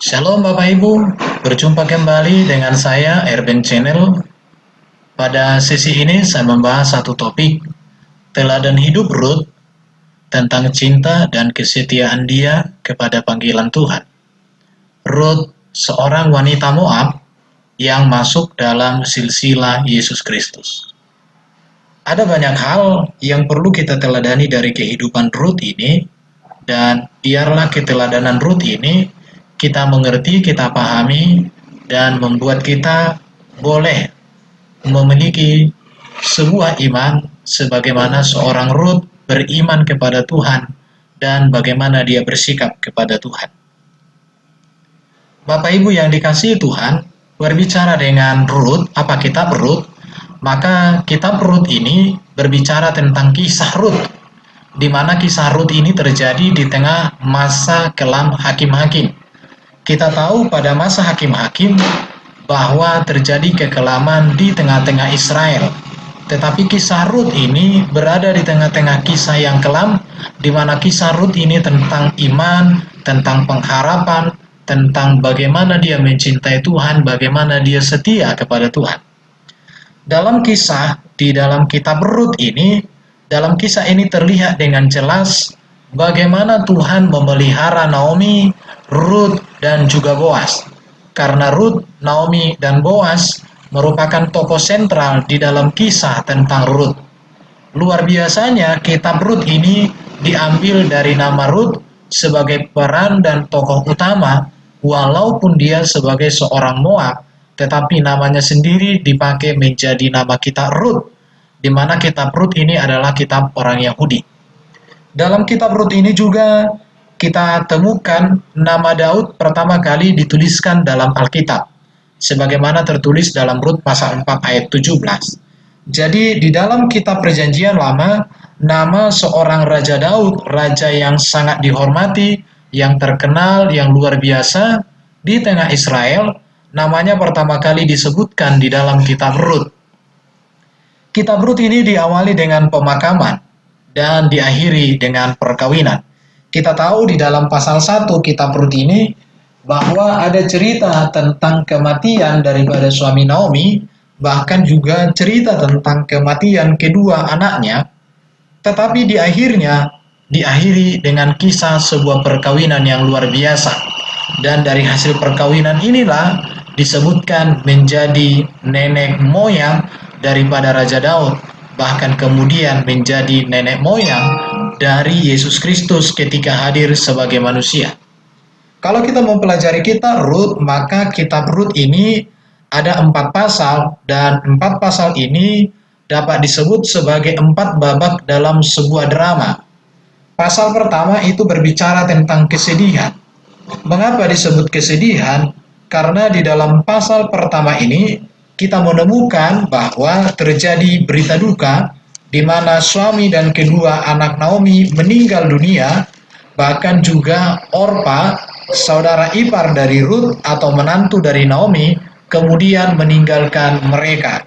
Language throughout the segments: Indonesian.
Shalom Bapak Ibu, berjumpa kembali dengan saya Erben Channel. Pada sesi ini saya membahas satu topik, teladan hidup Rut tentang cinta dan kesetiaan dia kepada panggilan Tuhan. Rut, seorang wanita Moab yang masuk dalam silsilah Yesus Kristus. Ada banyak hal yang perlu kita teladani dari kehidupan Rut ini, dan biarlah keteladanan Rut ini kita mengerti, kita pahami, dan membuat kita boleh memiliki sebuah iman sebagaimana seorang Rut beriman kepada Tuhan dan bagaimana dia bersikap kepada Tuhan. Bapak Ibu yang dikasihi Tuhan, berbicara dengan Rut, apa kitab Rut, maka kitab Rut ini berbicara tentang kisah Rut, di mana kisah Rut ini terjadi di tengah masa kelam hakim-hakim. Kita tahu pada masa hakim-hakim bahwa terjadi kekelaman di tengah-tengah Israel. Tetapi kisah Rut ini berada di tengah-tengah kisah yang kelam, di mana kisah Rut ini tentang iman, tentang pengharapan, tentang bagaimana dia mencintai Tuhan, bagaimana dia setia kepada Tuhan. Dalam kisah, di dalam kitab Rut ini, dalam kisah ini terlihat dengan jelas bagaimana Tuhan memelihara Naomi, Rut, dan juga Boas. Karena Rut, Naomi, dan Boas merupakan tokoh sentral di dalam kisah tentang Rut. Luar biasanya, kitab Rut ini diambil dari nama Rut sebagai peran dan tokoh utama, walaupun dia sebagai seorang Moab, tetapi namanya sendiri dipakai menjadi nama kitab Rut, di mana kitab Rut ini adalah kitab orang Yahudi. Dalam kitab Rut ini juga kita temukan nama Daud pertama kali dituliskan dalam Alkitab, sebagaimana tertulis dalam Rut pasal 4 ayat 17. Jadi di dalam kitab Perjanjian Lama, nama seorang Raja Daud, raja yang sangat dihormati, yang terkenal, yang luar biasa di tengah Israel, namanya pertama kali disebutkan di dalam kitab Rut. Kitab Rut ini diawali dengan pemakaman dan diakhiri dengan perkawinan. Kita tahu di dalam pasal 1 kitab Rut ini bahwa ada cerita tentang kematian daripada suami Naomi, bahkan juga cerita tentang kematian kedua anaknya, tetapi diakhiri dengan kisah sebuah perkawinan yang luar biasa. Dan dari hasil perkawinan inilah disebutkan menjadi nenek moyang daripada Raja Daud, bahkan kemudian menjadi nenek moyang dari Yesus Kristus ketika hadir sebagai manusia. Kalau kita mempelajari kitab Rut, maka kitab Rut ini ada 4 pasal, dan 4 pasal ini dapat disebut sebagai 4 babak dalam sebuah drama. Pasal pertama itu berbicara tentang kesedihan. Mengapa disebut kesedihan? Karena di dalam pasal pertama ini kita menemukan bahwa terjadi berita duka di mana suami dan kedua anak Naomi meninggal dunia, bahkan juga Orpa, saudara ipar dari Rut atau menantu dari Naomi, kemudian meninggalkan mereka.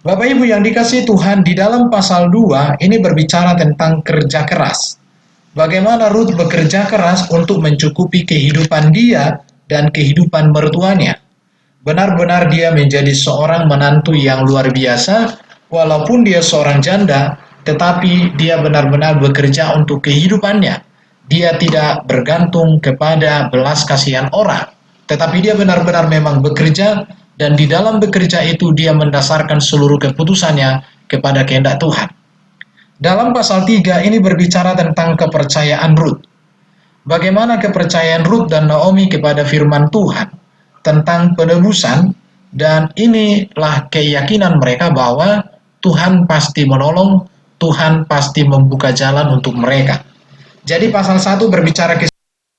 Bapak Ibu yang dikasihi Tuhan, di dalam pasal 2 ini berbicara tentang kerja keras. Bagaimana Rut bekerja keras untuk mencukupi kehidupan dia dan kehidupan mertuanya. Benar-benar dia menjadi seorang menantu yang luar biasa, walaupun dia seorang janda, tetapi dia benar-benar bekerja untuk kehidupannya. Dia tidak bergantung kepada belas kasihan orang, tetapi dia benar-benar memang bekerja, dan di dalam bekerja itu dia mendasarkan seluruh keputusannya kepada kehendak Tuhan. Dalam pasal 3 ini berbicara tentang kepercayaan Rut. Bagaimana kepercayaan Rut dan Naomi kepada firman Tuhan tentang penebusan, dan inilah keyakinan mereka bahwa Tuhan pasti menolong, Tuhan pasti membuka jalan untuk mereka. Jadi pasal 1 berbicara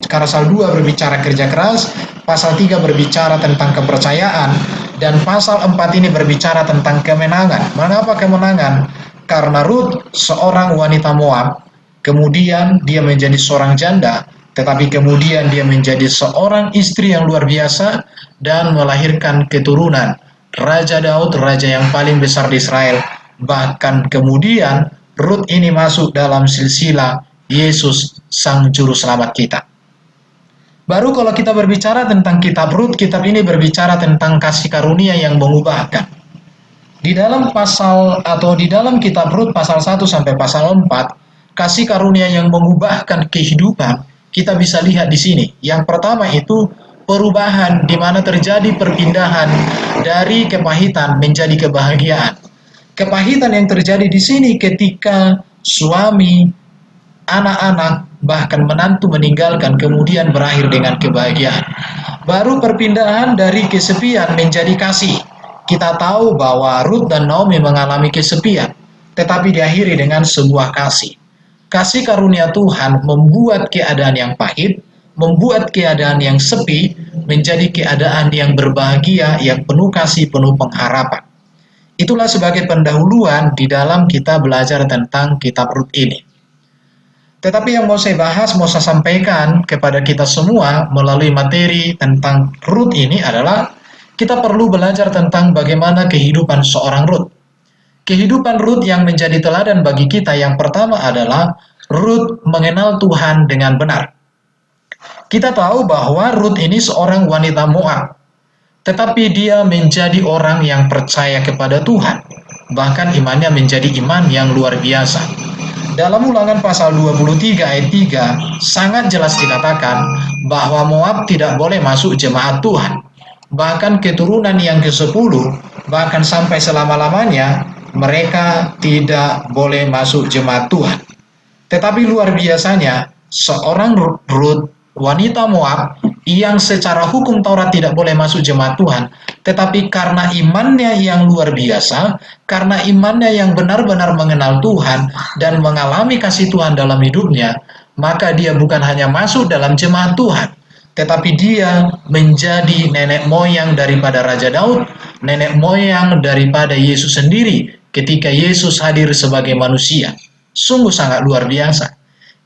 pasal 2 berbicara kerja keras, pasal 3 berbicara tentang kepercayaan, dan pasal 4 ini berbicara tentang kemenangan. Mengapa kemenangan? Karena Rut seorang wanita Moab, kemudian dia menjadi seorang janda, tetapi kemudian dia menjadi seorang istri yang luar biasa dan melahirkan keturunan Raja Daud, raja yang paling besar di Israel. Bahkan kemudian Rut ini masuk dalam silsilah Yesus, Sang Juru Selamat kita. Baru kalau kita berbicara tentang kitab Rut, kitab ini berbicara tentang kasih karunia yang mengubahkan. Di dalam pasal atau di dalam kitab Rut pasal 1 sampai pasal 4, kasih karunia yang mengubahkan kehidupan, kita bisa lihat di sini. Yang pertama itu perubahan di mana terjadi perpindahan dari kepahitan menjadi kebahagiaan. Kepahitan yang terjadi di sini ketika suami, anak-anak, bahkan menantu meninggalkan, kemudian berakhir dengan kebahagiaan. Baru perpindahan dari kesepian menjadi kasih. Kita tahu bahwa Ruth dan Naomi mengalami kesepian, tetapi diakhiri dengan sebuah kasih. Kasih karunia Tuhan membuat keadaan yang pahit, membuat keadaan yang sepi, menjadi keadaan yang berbahagia, yang penuh kasih, penuh pengharapan. Itulah sebagai pendahuluan di dalam kita belajar tentang kitab Rut ini. Tetapi yang mau saya bahas, mau saya sampaikan kepada kita semua melalui materi tentang Rut ini adalah kita perlu belajar tentang bagaimana kehidupan seorang Rut. Kehidupan Rut yang menjadi teladan bagi kita yang pertama adalah Rut mengenal Tuhan dengan benar. Kita tahu bahwa Rut ini seorang wanita Moab, tetapi dia menjadi orang yang percaya kepada Tuhan. Bahkan imannya menjadi iman yang luar biasa. Dalam Ulangan pasal 23 ayat 3 sangat jelas dikatakan bahwa Moab tidak boleh masuk jemaat Tuhan. Bahkan keturunan yang ke-10, bahkan sampai selama-lamanya mereka tidak boleh masuk jemaat Tuhan. Tetapi luar biasanya seorang Rut, wanita Moab yang secara hukum Taurat tidak boleh masuk jemaat Tuhan, tetapi karena imannya yang luar biasa, karena imannya yang benar-benar mengenal Tuhan dan mengalami kasih Tuhan dalam hidupnya, maka dia bukan hanya masuk dalam jemaat Tuhan, tetapi dia menjadi nenek moyang daripada Raja Daud, nenek moyang daripada Yesus sendiri ketika Yesus hadir sebagai manusia. Sungguh sangat luar biasa.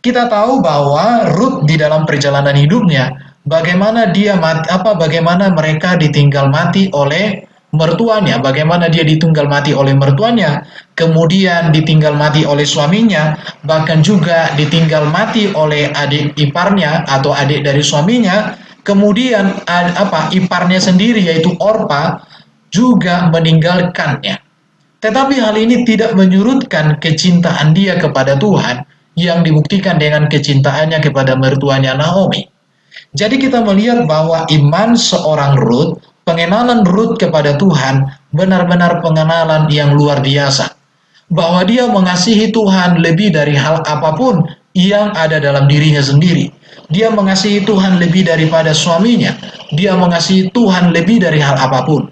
Kita tahu bahwa Rut di dalam perjalanan hidupnya, bagaimana bagaimana mereka ditinggal mati oleh mertuanya, bagaimana dia ditinggal mati oleh mertuanya, kemudian ditinggal mati oleh suaminya, bahkan juga ditinggal mati oleh adik iparnya atau adik dari suaminya, kemudian iparnya sendiri yaitu Orpa juga meninggalkannya. Tetapi hal ini tidak menyurutkan kecintaan dia kepada Tuhan yang dibuktikan dengan kecintaannya kepada mertuanya Naomi. Jadi kita melihat bahwa iman seorang Rut, pengenalan Rut kepada Tuhan, benar-benar pengenalan yang luar biasa. Bahwa dia mengasihi Tuhan lebih dari hal apapun yang ada dalam dirinya sendiri. Dia mengasihi Tuhan lebih daripada suaminya. Dia mengasihi Tuhan lebih dari hal apapun.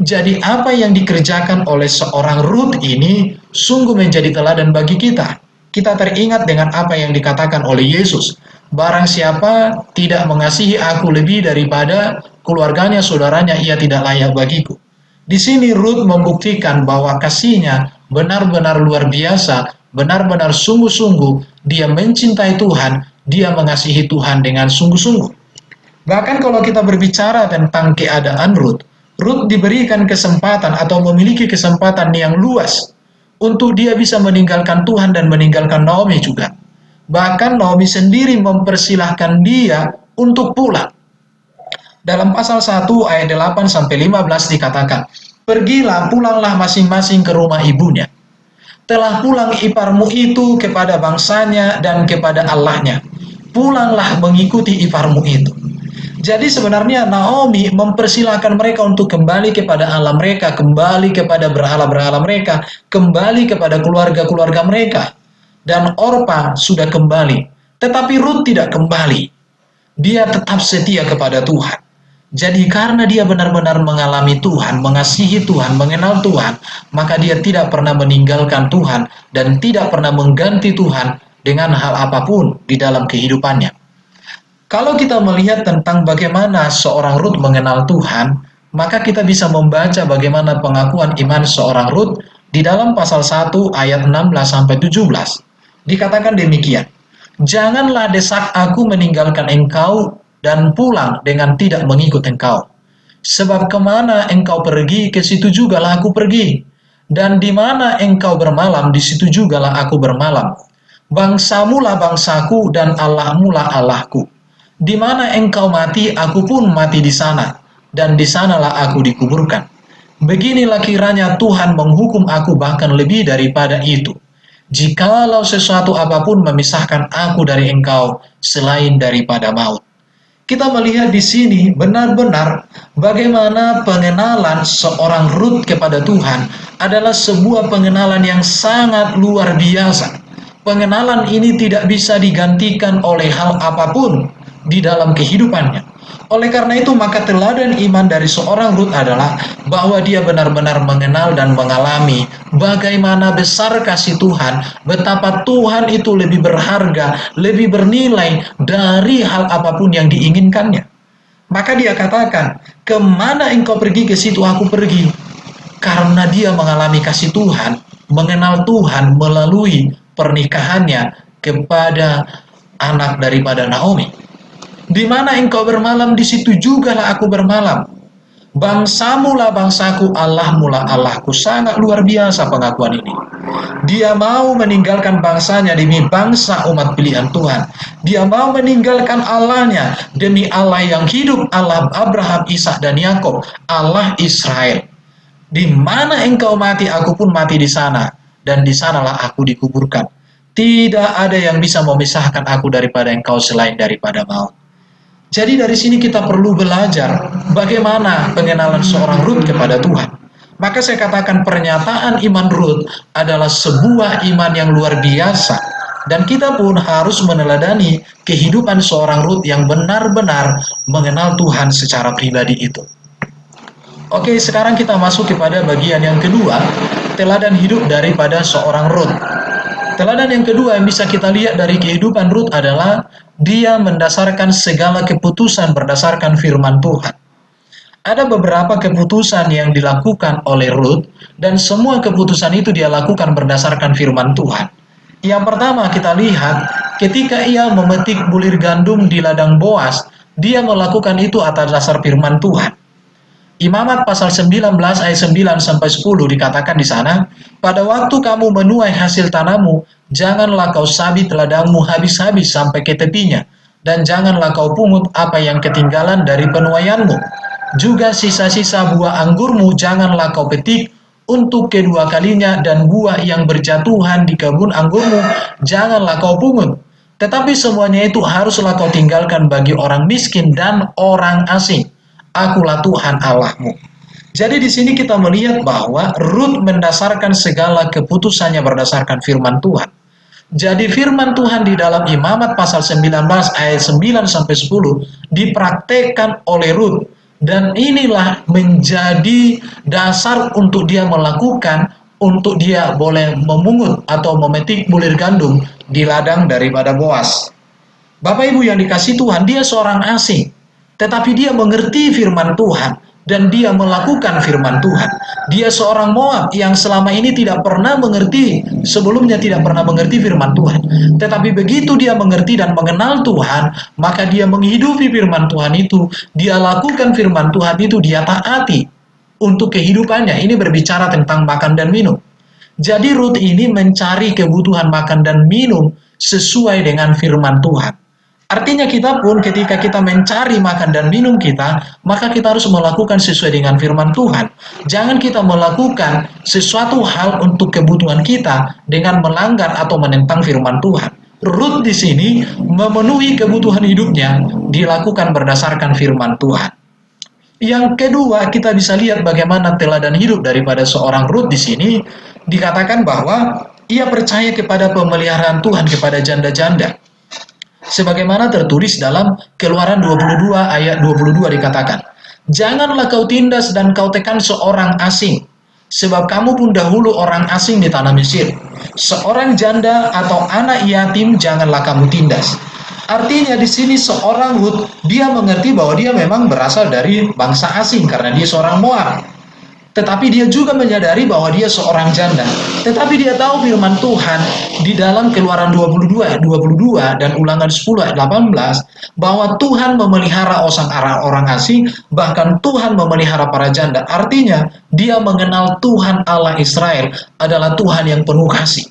Jadi apa yang dikerjakan oleh seorang Rut ini sungguh menjadi teladan bagi kita. Kita teringat dengan apa yang dikatakan oleh Yesus. Barang siapa tidak mengasihi aku lebih daripada keluarganya, saudaranya, ia tidak layak bagiku. Di sini Rut membuktikan bahwa kasihnya benar-benar luar biasa, benar-benar sungguh-sungguh dia mencintai Tuhan, dia mengasihi Tuhan dengan sungguh-sungguh. Bahkan kalau kita berbicara tentang keadaan Rut diberikan kesempatan atau memiliki kesempatan yang luas untuk dia bisa meninggalkan Tuhan dan meninggalkan Naomi juga. Bahkan Naomi sendiri mempersilahkan dia untuk pulang. Dalam pasal 1 ayat 8 sampai 15 dikatakan, "Pergilah, pulanglah masing-masing ke rumah ibunya. Telah pulang iparmu itu kepada bangsanya dan kepada Allahnya. Pulanglah mengikuti iparmu itu." Jadi sebenarnya Naomi mempersilahkan mereka untuk kembali kepada Allah mereka, kembali kepada berhala-berhala mereka, kembali kepada keluarga-keluarga mereka. Dan Orpa sudah kembali, tetapi Rut tidak kembali. Dia tetap setia kepada Tuhan. Jadi karena dia benar-benar mengalami Tuhan, mengasihi Tuhan, mengenal Tuhan, maka dia tidak pernah meninggalkan Tuhan dan tidak pernah mengganti Tuhan dengan hal apapun di dalam kehidupannya. Kalau kita melihat tentang bagaimana seorang Rut mengenal Tuhan, maka kita bisa membaca bagaimana pengakuan iman seorang Rut di dalam pasal 1 ayat 16 sampai 17. Dikatakan demikian, "Janganlah desak aku meninggalkan engkau dan pulang dengan tidak mengikut engkau. Sebab kemana engkau pergi, ke situ jugalah aku pergi. Dan di mana engkau bermalam, di situ jugalah aku bermalam. Bangsamu lah bangsaku dan Allahmu lah Allahku. Di mana engkau mati, aku pun mati di sana, dan di sanalah aku dikuburkan. Beginilah kiranya Tuhan menghukum aku bahkan lebih daripada itu. Jikalau sesuatu apapun memisahkan aku dari engkau selain daripada maut. Kita melihat di sini benar-benar bagaimana pengenalan seorang Rut kepada Tuhan adalah sebuah pengenalan yang sangat luar biasa. Pengenalan ini tidak bisa digantikan oleh hal apapun di dalam kehidupannya. Oleh karena itu, maka teladan iman dari seorang Rut adalah bahwa dia benar-benar mengenal dan mengalami bagaimana besar kasih Tuhan, betapa Tuhan itu lebih berharga, lebih bernilai dari hal apapun yang diinginkannya. Maka dia katakan, kemana engkau pergi, ke situ aku pergi. Karena dia mengalami kasih Tuhan, mengenal Tuhan melalui pernikahannya kepada anak daripada Naomi. Di mana engkau bermalam, di situ jugalah aku bermalam. Bangsamu lah bangsaku, Allahmu lah Allahku. Sangat luar biasa pengakuan ini. Dia mau meninggalkan bangsanya demi bangsa umat pilihan Tuhan. Dia mau meninggalkan Allahnya demi Allah yang hidup, Allah Abraham, Ishak dan Yakub, Allah Israel. Di mana engkau mati, aku pun mati di sana, dan di sanalah aku dikuburkan. Tidak ada yang bisa memisahkan aku daripada engkau selain daripada maut. Jadi dari sini kita perlu belajar bagaimana pengenalan seorang Rut kepada Tuhan. Maka saya katakan pernyataan iman Rut adalah sebuah iman yang luar biasa. Dan kita pun harus meneladani kehidupan seorang Rut yang benar-benar mengenal Tuhan secara pribadi itu. Oke, sekarang kita masuk kepada bagian yang kedua, teladan hidup daripada seorang Rut. Teladan yang kedua yang bisa kita lihat dari kehidupan Rut adalah dia mendasarkan segala keputusan berdasarkan firman Tuhan. Ada beberapa keputusan yang dilakukan oleh Rut, dan semua keputusan itu dia lakukan berdasarkan firman Tuhan. Yang pertama kita lihat, ketika ia memetik bulir gandum di ladang Boas, dia melakukan itu atas dasar firman Tuhan. Imamat pasal 19 ayat 9 sampai 10 dikatakan di sana, pada waktu kamu menuai hasil tanahmu, janganlah kau sabit ladangmu habis-habis sampai ke tepinya, dan janganlah kau pungut apa yang ketinggalan dari penuaianmu. Juga sisa-sisa buah anggurmu janganlah kau petik untuk kedua kalinya, dan buah yang berjatuhan di kebun anggurmu janganlah kau pungut. Tetapi semuanya itu haruslah kau tinggalkan bagi orang miskin dan orang asing. Akulah Tuhan Allahmu. Jadi di sini kita melihat bahwa Rut mendasarkan segala keputusannya berdasarkan firman Tuhan. Jadi firman Tuhan di dalam Imamat pasal 19 ayat 9 sampai 10 dipraktekkan oleh Rut, dan inilah menjadi dasar untuk dia melakukan, untuk dia boleh memungut atau memetik bulir gandum di ladang daripada Boas. Bapak Ibu yang dikasihi Tuhan, dia seorang asing, tetapi dia mengerti firman Tuhan dan dia melakukan firman Tuhan. Dia seorang Moab yang selama ini tidak pernah mengerti, sebelumnya tidak pernah mengerti firman Tuhan. Tetapi begitu dia mengerti dan mengenal Tuhan, maka dia menghidupi firman Tuhan itu, dia lakukan firman Tuhan itu, dia taati untuk kehidupannya. Ini berbicara tentang makan dan minum. Jadi Rut ini mencari kebutuhan makan dan minum sesuai dengan firman Tuhan. Artinya kita pun ketika kita mencari makan dan minum kita, maka kita harus melakukan sesuai dengan firman Tuhan. Jangan kita melakukan sesuatu hal untuk kebutuhan kita dengan melanggar atau menentang firman Tuhan. Rut di sini memenuhi kebutuhan hidupnya dilakukan berdasarkan firman Tuhan. Yang kedua, kita bisa lihat bagaimana teladan hidup daripada seorang Rut di sini. Dikatakan bahwa ia percaya kepada pemeliharaan Tuhan kepada janda-janda. Sebagaimana tertulis dalam Keluaran 22 ayat 22 dikatakan, janganlah kau tindas dan kau tekan seorang asing, sebab kamu pun dahulu orang asing di tanah Mesir. Seorang janda atau anak yatim janganlah kamu tindas. Artinya di sini seorang Rut, dia mengerti bahwa dia memang berasal dari bangsa asing karena dia seorang Moab. Tetapi dia juga menyadari bahwa dia seorang janda. Tetapi dia tahu firman Tuhan di dalam Keluaran 22 dan Ulangan 10 ayat 18 bahwa Tuhan memelihara orang asing, bahkan Tuhan memelihara para janda. Artinya dia mengenal Tuhan Allah Israel adalah Tuhan yang penuh kasih.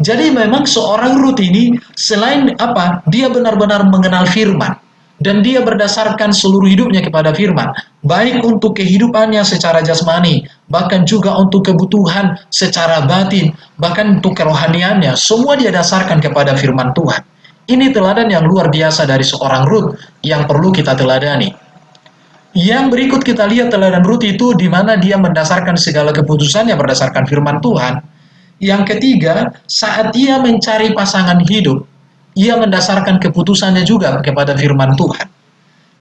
Jadi memang seorang Rut ini selain apa? Dia benar-benar mengenal firman. dan dia berdasarkan seluruh hidupnya kepada firman, baik untuk kehidupannya secara jasmani, bahkan juga untuk kebutuhan secara batin, bahkan untuk kerohaniannya, semua dia dasarkan kepada firman Tuhan. Ini teladan yang luar biasa dari seorang Rut yang perlu kita teladani. Yang berikut kita lihat teladan Rut itu di mana dia mendasarkan segala keputusannya berdasarkan firman Tuhan. Yang ketiga, saat dia mencari pasangan hidup, ia mendasarkan keputusannya juga kepada firman Tuhan.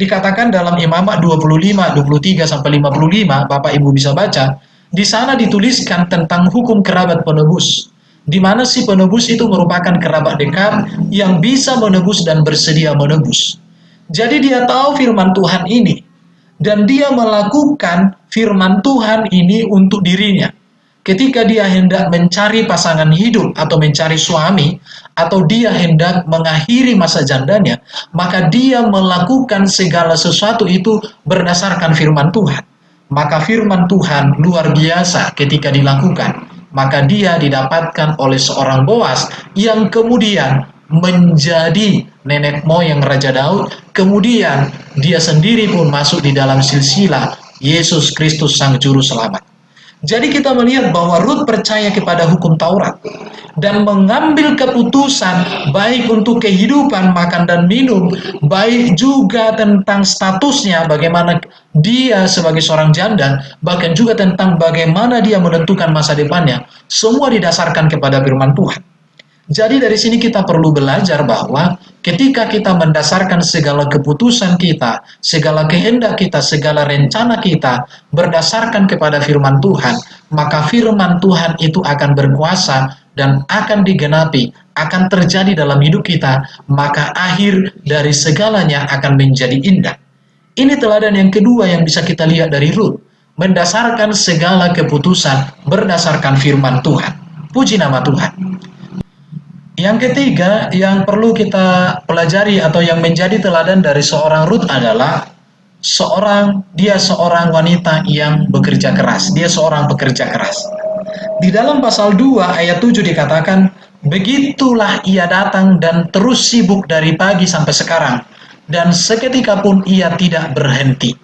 Dikatakan dalam Imamat 25, 23 sampai 55, Bapak Ibu bisa baca, di sana dituliskan tentang hukum kerabat penebus, di mana si penebus itu merupakan kerabat dekat yang bisa menebus dan bersedia menebus. Jadi dia tahu firman Tuhan ini, dan dia melakukan firman Tuhan ini untuk dirinya. Ketika dia hendak mencari pasangan hidup atau mencari suami, atau dia hendak mengakhiri masa jandanya, maka dia melakukan segala sesuatu itu berdasarkan firman Tuhan. Maka firman Tuhan luar biasa ketika dilakukan. Maka dia didapatkan oleh seorang Boas yang kemudian menjadi nenek moyang Raja Daud, kemudian dia sendiri pun masuk di dalam silsilah Yesus Kristus Sang Juru Selamat. Jadi kita melihat bahwa Rut percaya kepada hukum Taurat dan mengambil keputusan baik untuk kehidupan makan dan minum, baik juga tentang statusnya bagaimana dia sebagai seorang janda, bahkan juga tentang bagaimana dia menentukan masa depannya, semua didasarkan kepada firman Tuhan. Jadi dari sini kita perlu belajar bahwa ketika kita mendasarkan segala keputusan kita, segala kehendak kita, segala rencana kita berdasarkan kepada firman Tuhan, maka firman Tuhan itu akan berkuasa dan akan digenapi, akan terjadi dalam hidup kita, maka akhir dari segalanya akan menjadi indah. Ini teladan yang kedua yang bisa kita lihat dari Rut, mendasarkan segala keputusan berdasarkan firman Tuhan. Puji nama Tuhan. Yang ketiga yang perlu kita pelajari atau yang menjadi teladan dari seorang Rut adalah dia seorang wanita yang bekerja keras. Dia seorang pekerja keras. Di dalam pasal 2 ayat 7 dikatakan, begitulah ia datang dan terus sibuk dari pagi sampai sekarang, dan seketika pun ia tidak berhenti.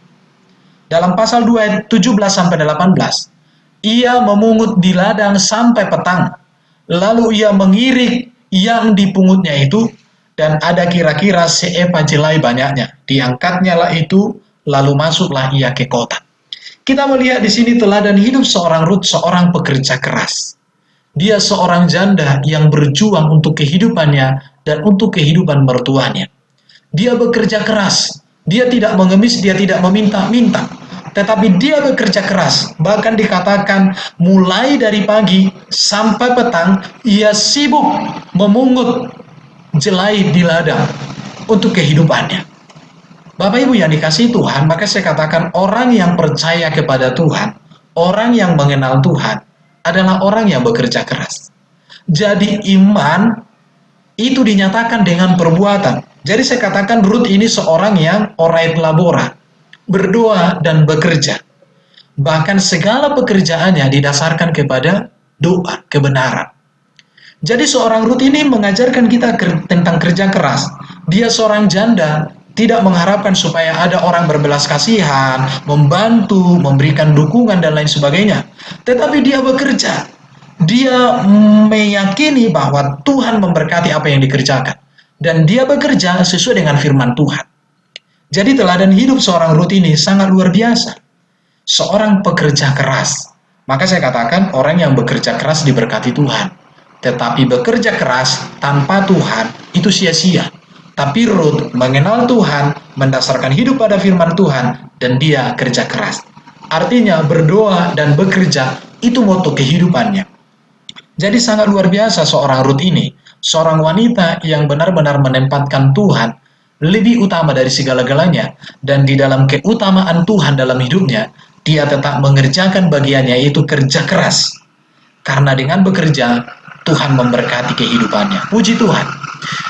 Dalam pasal 2 ayat 17 sampai 18, ia memungut di ladang sampai petang, lalu ia mengirik yang dipungutnya itu, dan ada kira-kira seepa jelai banyaknya. Diangkatnya lah itu, lalu masuklah ia ke kota. Kita melihat di sini teladan hidup seorang Rut, seorang pekerja keras. Dia seorang janda yang berjuang untuk kehidupannya dan untuk kehidupan mertuanya. Dia bekerja keras, dia tidak mengemis, dia tidak meminta-minta, tetapi dia bekerja keras. Bahkan dikatakan mulai dari pagi sampai petang ia sibuk memungut jelai di ladang untuk kehidupannya. Bapak Ibu yang dikasihi Tuhan, maka saya katakan orang yang percaya kepada Tuhan, orang yang mengenal Tuhan adalah orang yang bekerja keras. Jadi iman itu dinyatakan dengan perbuatan. Jadi saya katakan Rut ini seorang yang orait labora, berdoa dan bekerja. Bahkan segala pekerjaannya didasarkan kepada doa, kebenaran. Jadi seorang Rut ini mengajarkan kita tentang kerja keras. Dia seorang janda, tidak mengharapkan supaya ada orang berbelas kasihan, membantu, memberikan dukungan dan lain sebagainya. Tetapi dia bekerja. Dia meyakini bahwa Tuhan memberkati apa yang dikerjakan. Dan dia bekerja sesuai dengan firman Tuhan. Jadi teladan hidup seorang Rut ini sangat luar biasa. Seorang pekerja keras. Maka saya katakan orang yang bekerja keras diberkati Tuhan. Tetapi bekerja keras tanpa Tuhan itu sia-sia. Tapi Rut mengenal Tuhan, mendasarkan hidup pada firman Tuhan, dan dia kerja keras. Artinya berdoa dan bekerja itu moto kehidupannya. Jadi sangat luar biasa seorang Rut ini. Seorang wanita yang benar-benar menempatkan Tuhan lebih utama dari segala-galanya. Dan di dalam keutamaan Tuhan dalam hidupnya, dia tetap mengerjakan bagiannya, yaitu kerja keras. Karena dengan bekerja, Tuhan memberkati kehidupannya. Puji Tuhan.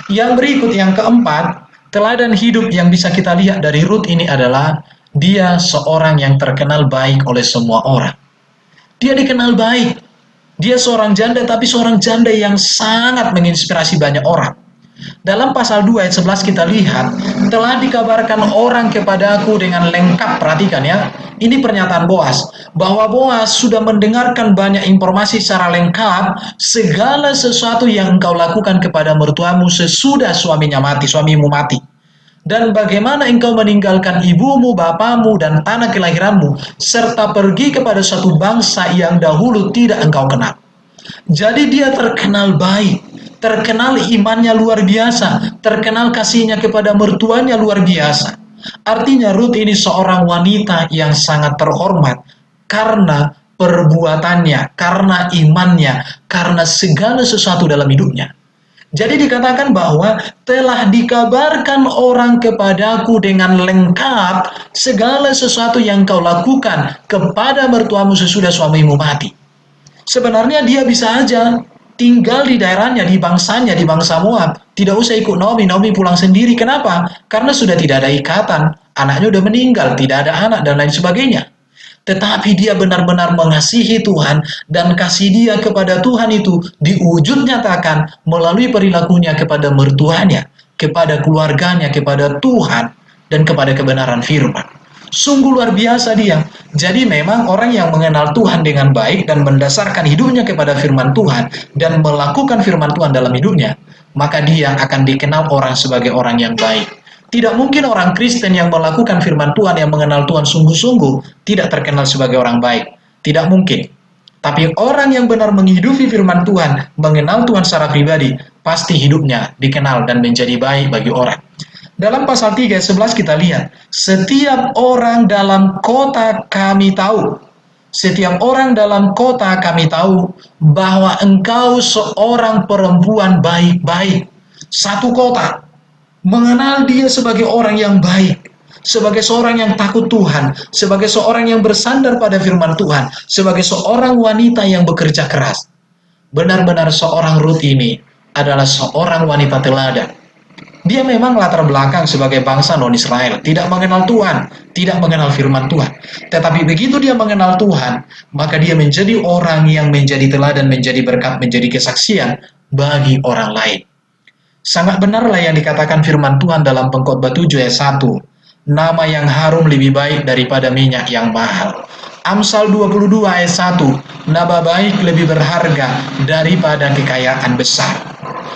Yang berikut, yang keempat, teladan hidup yang bisa kita lihat dari Rut ini adalah dia seorang yang terkenal baik oleh semua orang. Dia dikenal baik. Dia seorang janda, tapi seorang janda yang sangat menginspirasi banyak orang. Dalam pasal 2 ayat 11 kita lihat, telah dikabarkan orang kepadaku dengan lengkap, perhatikan ya, ini pernyataan Boas, bahwa Boas sudah mendengarkan banyak informasi secara lengkap, segala sesuatu yang engkau lakukan kepada mertuamu sesudah suamimu mati. Dan bagaimana engkau meninggalkan ibumu, bapamu, dan tanah kelahiranmu, serta pergi kepada suatu bangsa yang dahulu tidak engkau kenal. Jadi dia terkenal baik, terkenal imannya luar biasa, terkenal kasihnya kepada mertuanya luar biasa. Artinya Ruth ini seorang wanita yang sangat terhormat karena perbuatannya, karena imannya, karena segala sesuatu dalam hidupnya. Jadi dikatakan bahwa telah dikabarkan orang kepadaku dengan lengkap segala sesuatu yang kau lakukan kepada mertuamu sesudah suamimu mati. Sebenarnya dia bisa aja tinggal di daerahnya, di bangsanya, di bangsa Moab. Tidak usah ikut Naomi, Naomi pulang sendiri. Kenapa? Karena sudah tidak ada ikatan, anaknya udah meninggal, tidak ada anak, dan lain sebagainya. Tetapi dia benar-benar mengasihi Tuhan, dan kasih dia kepada Tuhan itu diwujud nyatakan melalui perilakunya kepada mertuanya, kepada keluarganya, kepada Tuhan, dan kepada kebenaran firman. Sungguh luar biasa dia. Jadi memang orang yang mengenal Tuhan dengan baik dan mendasarkan hidupnya kepada firman Tuhan dan melakukan firman Tuhan dalam hidupnya, maka dia akan dikenal orang sebagai orang yang baik. Tidak mungkin orang Kristen yang melakukan firman Tuhan, yang mengenal Tuhan sungguh-sungguh, tidak terkenal sebagai orang baik. Tidak mungkin. Tapi orang yang benar menghidupi firman Tuhan, mengenal Tuhan secara pribadi, pasti hidupnya dikenal dan menjadi baik bagi orang. Dalam pasal 3 ayat 11 kita lihat, setiap orang dalam kota kami tahu, setiap orang dalam kota kami tahu bahwa engkau seorang perempuan baik-baik. Satu kota mengenal dia sebagai orang yang baik, sebagai seorang yang takut Tuhan, sebagai seorang yang bersandar pada firman Tuhan, sebagai seorang wanita yang bekerja keras. Benar-benar seorang Ruth ini adalah seorang wanita teladan. Dia memang latar belakang sebagai bangsa non-Israel, tidak mengenal Tuhan, tidak mengenal firman Tuhan. Tetapi begitu dia mengenal Tuhan, maka dia menjadi orang yang menjadi teladan, menjadi berkat, menjadi kesaksian bagi orang lain. Sangat benarlah yang dikatakan firman Tuhan dalam Pengkhotbah 7 ayat 1. Nama yang harum lebih baik daripada minyak yang mahal. Amsal 22 ayat 1. Nama baik lebih berharga daripada kekayaan besar.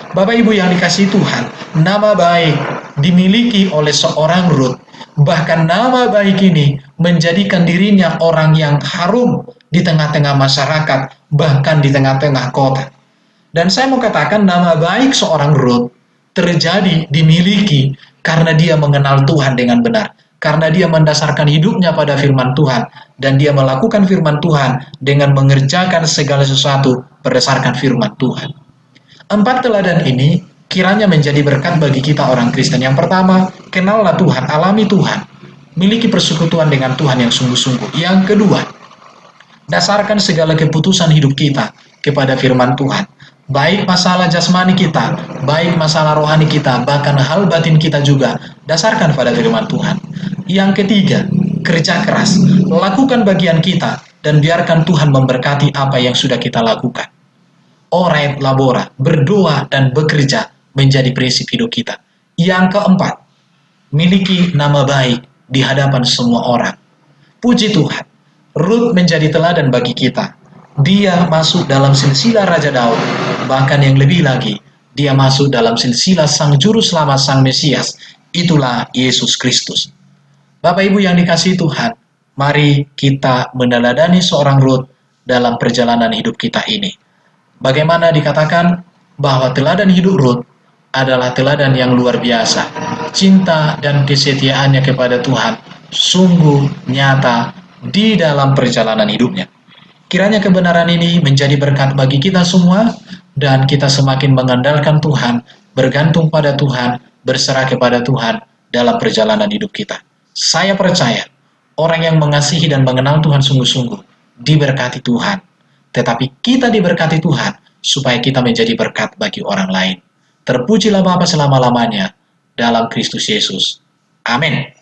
Bapak Ibu yang dikasihi Tuhan, nama baik dimiliki oleh seorang Ruth. Bahkan nama baik ini menjadikan dirinya orang yang harum di tengah-tengah masyarakat, bahkan di tengah-tengah kota. Dan saya mau katakan nama baik seorang Ruth terjadi, dimiliki karena dia mengenal Tuhan dengan benar, karena dia mendasarkan hidupnya pada firman Tuhan, dan dia melakukan firman Tuhan dengan mengerjakan segala sesuatu berdasarkan firman Tuhan. 4 teladan ini kiranya menjadi berkat bagi kita orang Kristen. Yang pertama, kenallah Tuhan, alami Tuhan, miliki persekutuan dengan Tuhan yang sungguh-sungguh. Yang kedua, dasarkan segala keputusan hidup kita kepada firman Tuhan. Baik masalah jasmani kita, baik masalah rohani kita, bahkan hal batin kita juga, dasarkan pada firman Tuhan. Yang ketiga, kerja keras, lakukan bagian kita, dan biarkan Tuhan memberkati apa yang sudah kita lakukan. Ora et labora, berdoa dan bekerja menjadi prinsip hidup kita. Yang keempat, miliki nama baik di hadapan semua orang. Puji Tuhan, Ruth menjadi teladan bagi kita. Dia masuk dalam silsilah Raja Daud, bahkan yang lebih lagi, dia masuk dalam silsilah Sang Juru Selamat, Sang Mesias, itulah Yesus Kristus. Bapak Ibu yang dikasihi Tuhan, mari kita meneladani seorang Ruth dalam perjalanan hidup kita ini. Bagaimana dikatakan bahwa teladan hidup Ruth adalah teladan yang luar biasa. Cinta dan kesetiaannya kepada Tuhan sungguh nyata di dalam perjalanan hidupnya. Kiranya kebenaran ini menjadi berkat bagi kita semua, dan kita semakin mengandalkan Tuhan, bergantung pada Tuhan, berserah kepada Tuhan dalam perjalanan hidup kita. Saya percaya, orang yang mengasihi dan mengenal Tuhan sungguh-sungguh, diberkati Tuhan. Tetapi kita diberkati Tuhan, supaya kita menjadi berkat bagi orang lain. Terpujilah Bapa selama-lamanya, dalam Kristus Yesus. Amin.